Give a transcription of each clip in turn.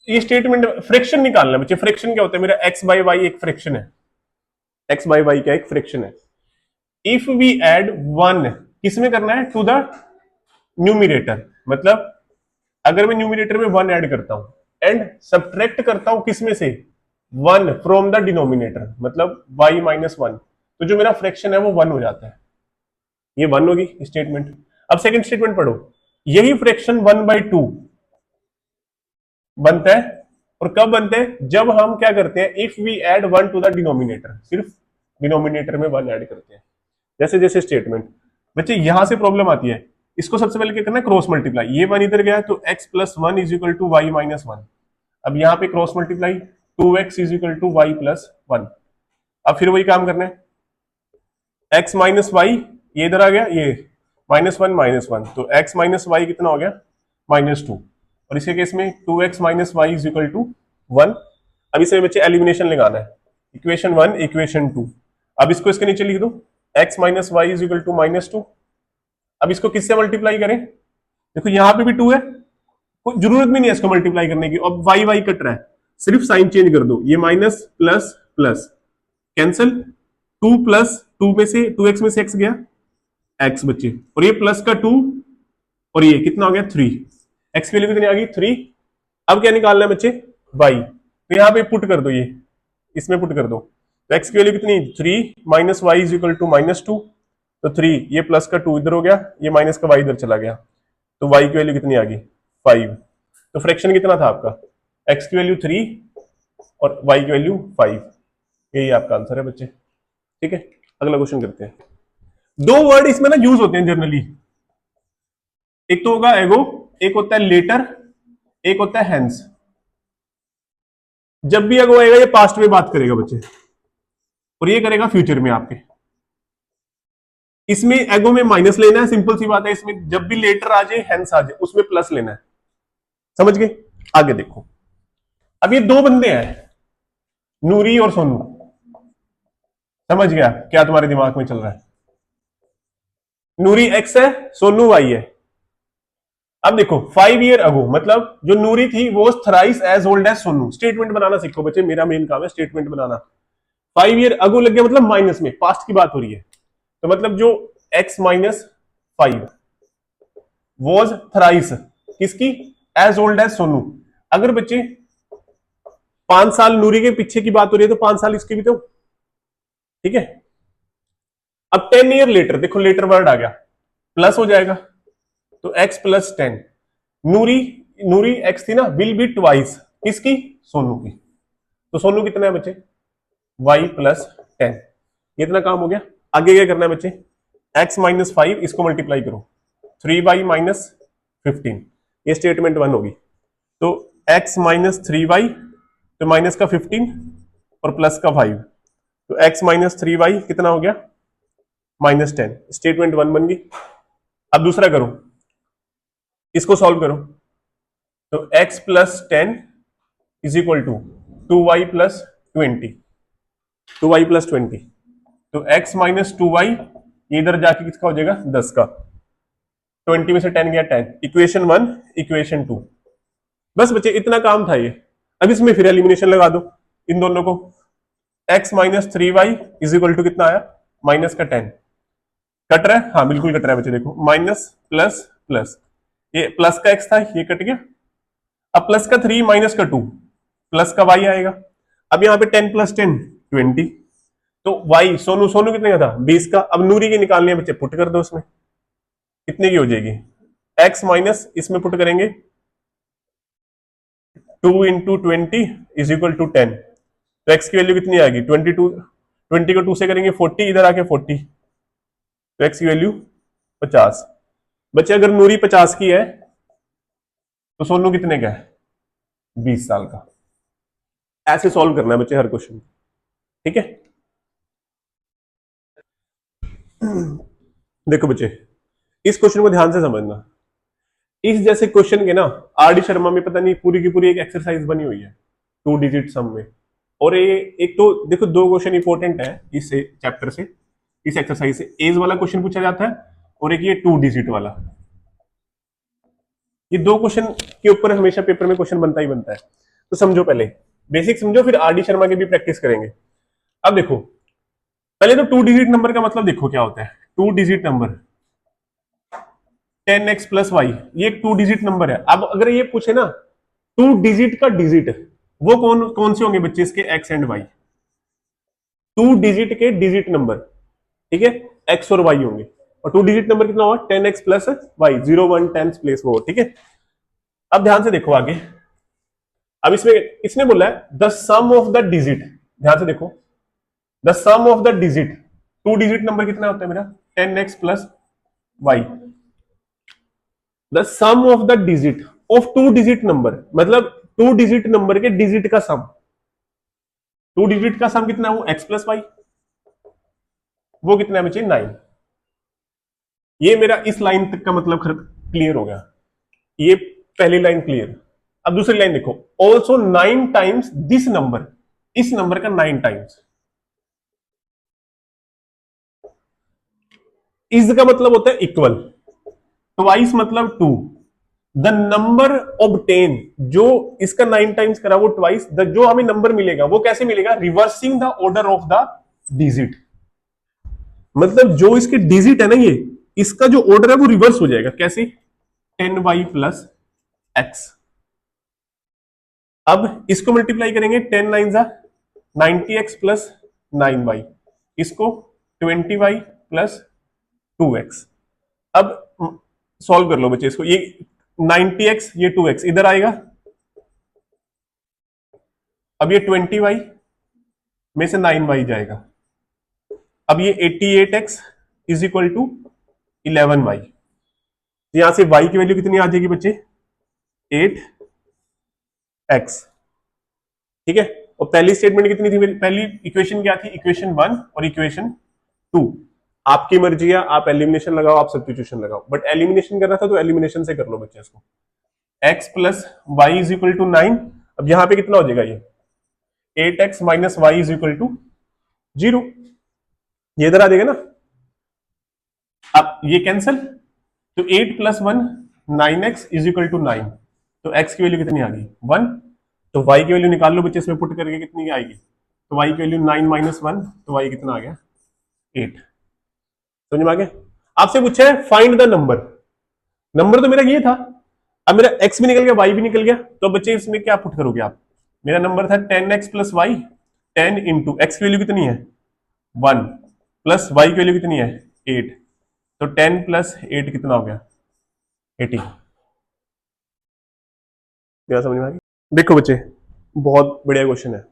ये statement fraction निकालना है बच्चे। फ्रैक्शन क्या होता है? मेरा एक्स बाई वाई एक फ्रैक्शन है, एक्स बाई वाई क्या एक फ्रैक्शन है। इफ वी एड वन, किसमें करना है? टू द न्यूमिरेटर, मतलब अगर मैं न्यूमिरेटर में वन ऐड करता हूं एंड सब्ट्रैक्ट करता हूं किसमें से? वन फ्रॉम द डिनोमिनेटर, मतलब वाई माइनस वन, तो जो मेरा फ्रैक्शन है वो वन हो जाता है। ये वन होगी स्टेटमेंट। अब सेकंड स्टेटमेंट पढ़ो। यही फ्रैक्शन वन बाई टू बनता है, और कब बनते हैं? जब हम क्या करते हैं? If we add one to the denominator, सिर्फ डिनोमिनेटर में वन ऐड करते हैं। जैसे जैसे स्टेटमेंट बच्चे यहां से प्रॉब्लम आती है, इसको सबसे पहले क्या करना है? Cross multiply. ये वन इधर गया तो x plus one is equal to y minus one. अब यहाँ पे cross multiply, two x is equal to y plus one. अब फिर वही काम करना है, एक्स माइनस वाई, ये इधर आ गया, ये माइनस वन, तो एक्स माइनस वाई कितना हो गया? Minus two. और इसके केस में two x minus y is equal to one. अब इसमें बच्चे एलिमिनेशन लगाना है, इक्वेशन वन इक्वेशन टू। अब इसको इसके नीचे लिख दो, x minus y is equal to minus two. अब इसको किससे मल्टीप्लाई करें? देखो यहाँ पे भी टू है, कोई जरूरत भी नहीं है इसको मल्टीप्लाई करने की। अब वाई वाई कट रहा है, सिर्फ साइन चेंज कर दो, ये minus plus plus cancel, two plus two में से टू एक्स में से एक्स गया, एक्स बच्चे, और ये प्लस का टू, और ये कितना हो गया? थ्री। एक्स की वैल्यू कितनी आ गई? थ्री। अब क्या निकालना है बच्चे? वाई। तो यहाँ पे पुट कर दो, ये इसमें पुट कर दो, तो एक्स की वैल्यू कितनी? Three minus y is equal to minus two, तो थ्री, ये प्लस का टू इधर हो गया, ये माइनस का वाई इधर चला गया, तो वाई की वैल्यू कितनी आ गई? फाइव। तो फ्रैक्शन कितना था आपका? एक्स की वैल्यू थ्री और वाई की वैल्यू फाइव। यही आपका आंसर है बच्चे। ठीक है, अगला क्वेश्चन करते हैं। दो वर्ड इसमें ना यूज होते हैं जनरली, एक तो होगा एगो, एक होता है लेटर, एक होता है हैंस। जब भी एगो आएगा ये पास्ट में बात करेगा बच्चे, और ये करेगा फ्यूचर में आपके। इसमें एगो में माइनस लेना है, सिंपल सी बात है। इसमें जब भी लेटर आ जाए, हैंस आ जाए, उसमें प्लस लेना है। समझ गए? आगे देखो, अब ये दो बंदे हैं, नूरी और सोनू। समझ गया क्या तुम्हारे दिमाग में चल रहा है? नूरी एक्स है, सोनू वाई है। अब देखो 5 ईयर अगो, मतलब जो नूरी थी वो thrice as old as Sonu. Statement बनाना सीखो बच्चे, मेरा मेन काम है स्टेटमेंट बनाना। 5 ईयर अगो लग गया, मतलब माइनस में, पास्ट की बात हो रही है, तो मतलब जो x minus five was thrice किसकी? As old as Sonu. अगर बच्चे 5 साल नूरी के पीछे की बात हो रही है तो 5 साल इसकी भी तो। ठीक है, अब 10 ईयर लेटर, देखो लेटर वर्ड आ गया, प्लस हो जाएगा, तो एक्स प्लस टेन। नूरी, नूरी एक्स थी ना, विल बी ट्वाइस किसकी? सोनू की। तो सोनू कितना है बच्चे? Y plus ten. इतना काम हो गया। आगे क्या करना है बच्चे? एक्स माइनस फाइव, इसको मल्टीप्लाई करो, थ्री वाई माइनस 15। ये स्टेटमेंट वन होगी। तो एक्स माइनस थ्री वाई, तो माइनस का 15 और प्लस का 5, तो एक्स माइनस थ्री वाई कितना हो गया? माइनस 10। स्टेटमेंट वन बन गई। अब दूसरा करो, इसको सॉल्व करो, तो x plus ten is equal to two y plus 20, two y plus 20, तो x माइनस टू वाई, इधर जाके किसका हो जाएगा? 10 का। 20 में से 10 गया 10, इक्वेशन वन इक्वेशन टू। बस बच्चे इतना काम था ये। अब इसमें फिर एलिमिनेशन लगा दो इन दोनों को। x minus three y is equal to कितना आया? माइनस का 10। कट रहा है? हाँ बिल्कुल कट रहा है बच्चे, देखो माइनस प्लस प्लस, ये प्लस का x था, ये कट गया। अब प्लस का 3 माइनस का 2, प्लस का y आएगा। अब यहाँ पे 10 प्लस 10 20, तो y सोनू, सोनू कितने का था? 20 का। अब नूरी की निकालनी है बच्चे, पुट कर दो उसमें, कितने की हो जाएगी? x माइनस इसमें पुट करेंगे 2 इंटू 20 इज इक्वल टू 10, तो x की वैल्यू कितनी आएगी? 22, 20 को 2 से करेंगे 40, इधर आके 40, तो x की वैल्यू 50। बच्चे अगर नूरी 50 की है तो सोनू कितने का है? 20 साल का। ऐसे सॉल्व करना है बच्चे हर क्वेश्चन। ठीक है, देखो बच्चे इस क्वेश्चन को ध्यान से समझना। इस जैसे क्वेश्चन के ना आर डी शर्मा में पता नहीं पूरी की पूरी एक एक्सरसाइज बनी हुई है 2 डिजिट सम में। और ये एक तो देखो दो क्वेश्चन इंपॉर्टेंट है इस चैप्टर से, इस एक्सरसाइज से। एज वाला क्वेश्चन पूछा जाता है और एक ये 2 डिजिट वाला। ये दो क्वेश्चन के ऊपर हमेशा पेपर में क्वेश्चन बनता ही बनता है। तो समझो, पहले बेसिक समझो, फिर आर डी शर्मा की भी प्रैक्टिस करेंगे। अब देखो, पहले तो 2 डिजिट नंबर का मतलब देखो क्या होता है। 2 digit number 10x plus Y, ये एक 2 डिजिट नंबर है। अब अगर ये पूछे ना 2 डिजिट का डिजिट, वो कौन कौन से होंगे बच्चे इसके, एक्स एंड वाई। 2 डिजिट के डिजिट नंबर, ठीक है, एक्स और वाई होंगे। और 2 डिजिट नंबर कितना होगा, 10x प्लस वाई, 0 1 10 प्लेस वो, ठीक है। अब ध्यान से देखो आगे। अब इसमें इसने बोला है the sum of the digit, ध्यान से देखो, the sum of the digit, 2 digit number कितना होता है मेरा, 10x plus y. The sum of the digit of 2 digit number, मतलब 2 डिजिट नंबर के डिजिट का सम। 2 डिजिट का सम कितना है, वो एक्स प्लस वाई, वो कितना है बच्चे, 9। ये मेरा इस लाइन तक का मतलब क्लियर हो गया, ये पहली लाइन क्लियर। अब दूसरी लाइन देखो, ऑल्सो 9 टाइम्स दिस नंबर, इस नंबर का 9 टाइम्स। इज का मतलब होता है इक्वल, ट्वाइस मतलब 2। द नंबर ऑब्टेन, जो इसका 9 टाइम्स करा वो ट्वाइस, जो हमें नंबर मिलेगा वो कैसे मिलेगा, reversing the order of the digit. मतलब जो इसके डिजिट है ना, ये इसका जो ऑर्डर है वो रिवर्स हो जाएगा, कैसे, 10y प्लस एक्स। अब इसको मल्टीप्लाई करेंगे, 10 9 जा 90x प्लस 9y, इसको 20y प्लस 2x। अब सॉल्व कर लो बच्चे इसको, ये 90x, ये 2x इधर आएगा। अब ये 20y में से 9y जाएगा। अब ये 88x is equal to 11y। यहां से y की वैल्यू कितनी आ जाएगी बच्चे, 8x, ठीक है। और पहली स्टेटमेंट कितनी थी मेरी, पहली इक्वेशन क्या थी, इक्वेशन 1 और इक्वेशन 2। आपकी मर्जी है, आप एलिमिनेशन लगाओ, आप सब्स्टिट्यूशन लगाओ, बट एलिमिनेशन करना था तो एलिमिनेशन से कर लो बच्चे इसको। x plus y is equal to 9। अब यहां पे कितना हो जाएगा, ये 8x minus y is equal to 0, ये इधर आ जाएगा ना। अब ये कैंसल, तो 8 plus 1 9x is equal to 9। तो x की वैल्यू कितनी आ गई, 1। तो y की वैल्यू निकाल लो बच्चे, इसमें पुट करके कितनी आएगी, तो y की वैल्यू 9 माइनस 1, तो y कितना आ गया, 8। समझ में आ गया। आपसे पूछा है फाइंड द नंबर, नंबर तो मेरा ये था, अब मेरा x भी निकल गया, y भी निकल गया, तो बच्चे इसमें क्या पुट करोगे आप। मेरा नंबर था 10x plus y, 10 into x की वैल्यू कितनी है 1, प्लस वाई की वैल्यू कितनी है 8, तो 10 प्लस 8 कितना हो गया, 18। क्या समझ में आ गया। देखो बच्चे, बहुत बढ़िया क्वेश्चन है।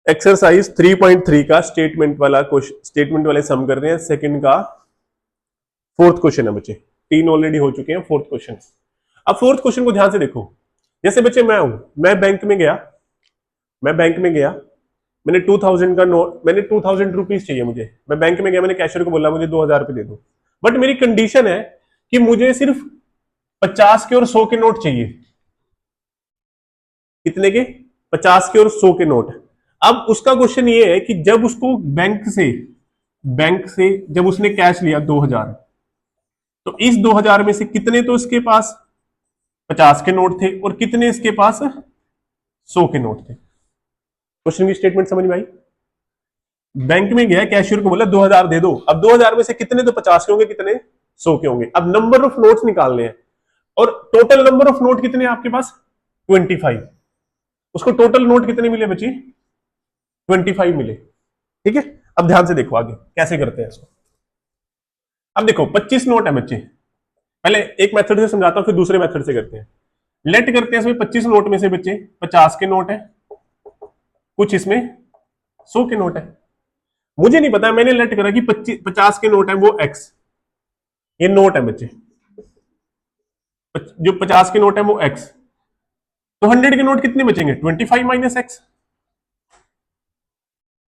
एक्सरसाइज 3.3 का स्टेटमेंट वाला क्वेश्चन, स्टेटमेंट वाले सम कर रहे हैं, सेकंड का 4th क्वेश्चन है बच्चे, 3 ऑलरेडी हो चुके हैं, 4th क्वेश्चन। अब 4th क्वेश्चन को ध्यान से देखो। जैसे बच्चे मैं हूं, मैं बैंक में गया, मैंने 2000 का नोट, मैंने 2000 रुपीज चाहिए मुझे, मैं बैंक में गया, मैंने कैशियर को बोला मुझे 2000 रुपये दे दो, बट मेरी कंडीशन है कि मुझे सिर्फ 50 के और 100 के नोट चाहिए। कितने के, 50 के और 100 के नोट। अब उसका क्वेश्चन ये है कि जब उसको बैंक से जब उसने कैश लिया 2000, तो इस 2000 में से कितने तो इसके पास 50 के नोट थे और कितने इसके पास 100 के नोट थे। क्वेश्चन की स्टेटमेंट समझ में आई। बैंक में गया, कैशियर को बोला 2000 दे दो, अब 2000 में से कितने तो 50 के होंगे, कितने 100 के होंगे। अब नंबर ऑफ नोट्स निकालने हैं, और टोटल नंबर ऑफ नोट कितने आपके पास 25। उसको टोटल नोट कितने मिले बच्ची, 25 मिले, ठीक है। अब ध्यान से देखो आगे कैसे करते हैं इसको। अब देखो 25 नोट है बच्चे, पहले एक मेथड से समझाता हूं, फिर दूसरे मेथड से करते हैं। लेट करते हैं इसमें 25 नोट में से बच्चे 50 के नोट है, कुछ इसमें 100 के नोट है। मुझे नहीं पता, मैंने लेट करा कि 50 के नोट है वो एक्स, ये नोट है बच्चे, जो 50 के नोट है वो एक्स, तो 100 के नोट कितने बचेंगे 25 माइनस एक्स,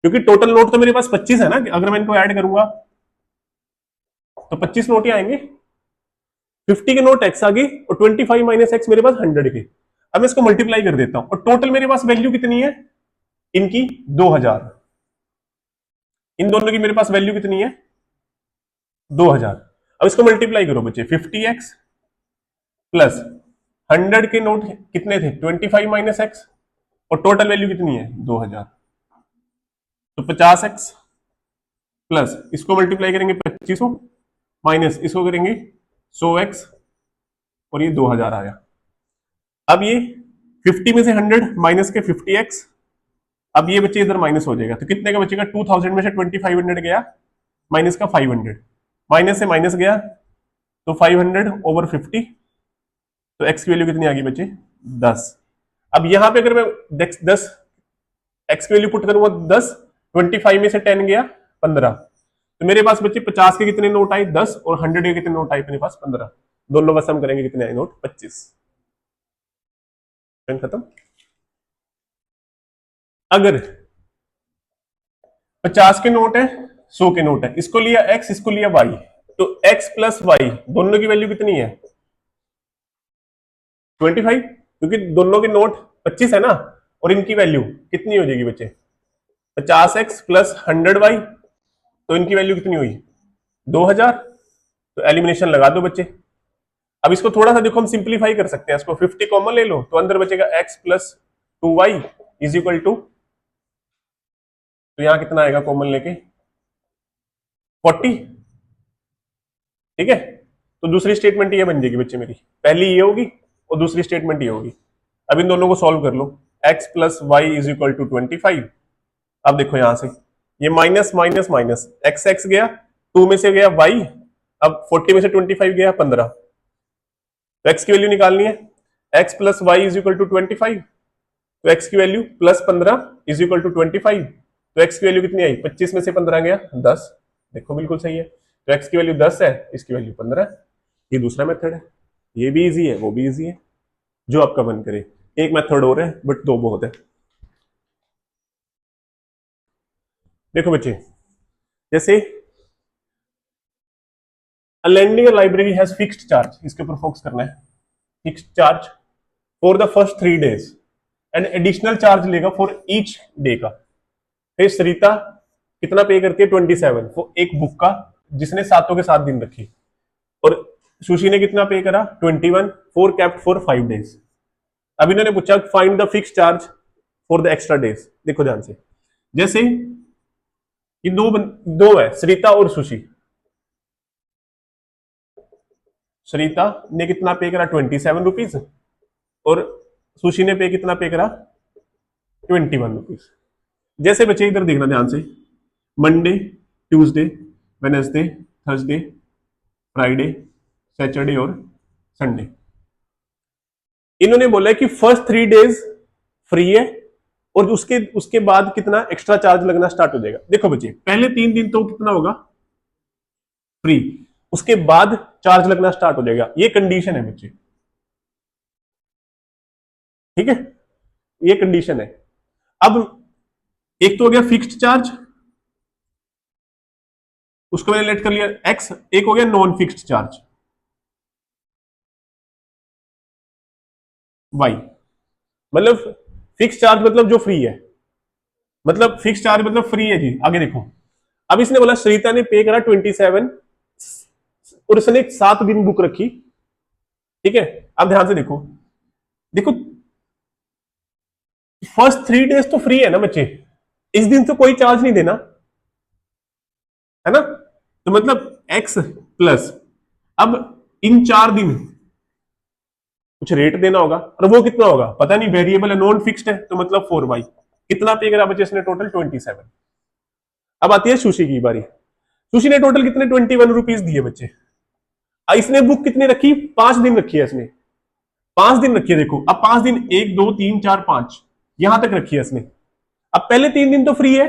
क्योंकि टोटल नोट तो मेरे पास 25 है ना, अगर मैं इनको ऐड करूंगा तो 25 नोट ही आएंगे। 50 के नोट एक्स आ गई और 25 माइनस एक्स मेरे पास 100 के। अब मैं इसको मल्टीप्लाई कर देता हूं, और टोटल मेरे पास वैल्यू कितनी है इनकी 2000, इन दोनों की मेरे पास वैल्यू कितनी है 2000। अब इसको मल्टीप्लाई करो बच्चे, 50x प्लस 100 के नोट कितने थे 25 माइनस एक्स, और टोटल वैल्यू कितनी है 2000, तो 50x प्लस इसको मल्टीप्लाई करेंगे 2500 माइनस इसको करेंगे 100x और ये 2000 आया। अब ये 50 में से 100 माइनस के 50x, अब ये बच्चे इधर माइनस हो जाएगा तो कितने का बचेगा 2000 में से 2500 गया माइनस का 500, माइनस से माइनस गया तो 500 ओवर 50, तो x की वैल्यू कितनी आ गई बच्चे 10। अब यहां पे अगर मैं 10 x की वैल्यू पुट करूंगा 10, 25 में से 10 गया 15, तो मेरे पास बच्चे 50 के कितने नोट आए 10 और 100 के कितने नोट आए मेरे पास 15, दोनों का सम करेंगे कितने आए नोट 25। खत्म। अगर 50 के नोट है 100 के नोट है, इसको लिया x इसको लिया y, तो x प्लस वाई दोनों की वैल्यू कितनी है 25, क्योंकि दोनों के नोट 25 है ना, और इनकी वैल्यू कितनी हो जाएगी बच्चे 50x प्लस 100y, तो इनकी वैल्यू कितनी हुई 2000, तो एलिमिनेशन लगा दो बच्चे। अब इसको थोड़ा सा देखो हम सिंप्लीफाई कर सकते हैं, इसको 50 कॉमन ले लो तो अंदर बचेगा x plus 2y is equal to, तो यहां कितना आएगा कॉमन लेके 40, ठीक है। तो दूसरी स्टेटमेंट ये बन जाएगी बच्चे मेरी, पहली ये होगी और दूसरी स्टेटमेंट ये होगी। अब इन दोनों को सॉल्व कर लो, x plus y is equal to 25। अब देखो यहां से ये minus minus minus x x गया, 2 में से गया y, अब 40 में से 25 गया 15, तो x की वैल्यू निकालनी है, x plus y is equal to 25, तो x की value plus 15 is equal to 25, तो x की वैल्यू कितनी आई 25 में से 15 गया 10, देखो बिल्कुल सही है, तो x की वैल्यू 10 है इसकी वैल्यू 15 है। ये दूसरा मेथड है, ये भी इजी है वो भी इजी है, जो आपका मन करे। एक मेथड और है बट दो बहुत है। देखो बच्चे, जैसे lending a library has fixed charge, इसके ऊपर फोकस करना है, fixed charge for the first 3 days and additional charge लेगा फॉर ईच डे का। फिर सरिता कितना पे करती है 27 फॉर एक बुक का जिसने सातों के 7 दिन रखी, और सुशी ने कितना पे करा 21 फॉर कैप्ट फॉर 5 days। अब इन्होंने पूछा find the fix charge for the extra days. देखो ध्यान से, जैसे ये दो है सरिता और सुशी, सरिता ने कितना पे करा 27 रुपीज और सुशी ने कितना पे करा 21 रुपीज। जैसे बच्चे इधर देखना ध्यान से, Monday Tuesday Wednesday Thursday Friday Saturday और संडे, इन्होंने बोला है कि फर्स्ट 3 days फ्री है और उसके बाद कितना एक्स्ट्रा चार्ज लगना स्टार्ट हो जाएगा। देखो बच्चे, पहले 3 दिन तो कितना होगा फ्री, उसके बाद चार्ज लगना स्टार्ट हो जाएगा, ये कंडीशन है बच्चे, ठीक है, ये कंडीशन है। अब एक तो हो गया फिक्स्ड चार्ज, उसको मैंने लेट कर लिया एक्स, एक हो गया नॉन फिक्स्ड चार्ज वाई। मतलब फिक्स चार्ज मतलब जो फ्री है, मतलब फिक्स चार्ज मतलब फ्री है जी। आगे देखो, अब इसने बोला सरिता ने पे करा 27 और उसने 7 दिन बुक रखी, ठीक है। अब ध्यान से देखो, देखो फर्स्ट 3 days तो फ्री है ना बच्चे, इस दिन तो कोई चार्ज नहीं देना है ना, तो मतलब x प्लस अब इन 4 दिन कुछ रेट देना होगा, और वो कितना होगा पता नहीं, वेरिएबल है नॉन फिक्स्ड है, तो मतलब 4y कितना पे करा बच्चे इसने टोटल 27। अब आती है सुशी की बारी, सुशी ने टोटल कितने 21 रुपीज दिए बच्चे। इसने बुक कितनी रखी 5 दिन रखी है इसने, 5 दिन रखी है। देखो अब 5 दिन 1 2 3 4 5 यहां तक रखी है इसने। अब पहले 3 दिन तो फ्री है,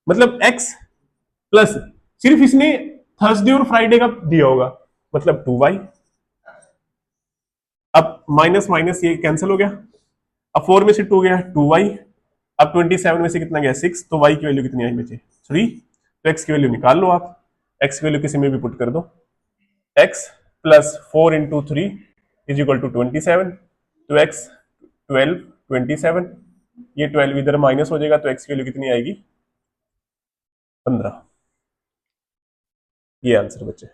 मतलब x प्लस सिर्फ इसने थर्सडे और फ्राइडे का दिया होगा, मतलब 2y। अब माइनस माइनस ये कैंसिल हो गया, अब 4 में से 2 गया 2y, अब 27 में से कितना गया 6, तो y की वैल्यू कितनी आई बचे 3, तो x की वैल्यू निकाल लो आप, x की वैल्यू किसी में भी पुट कर दो, x plus 4 into 3 is equal to 27, तो x 12 27, ये 12 इधर माइनस हो जाएगा, तो x की वैल्यू कितनी आएगी 15। ये आंसर बच्चे।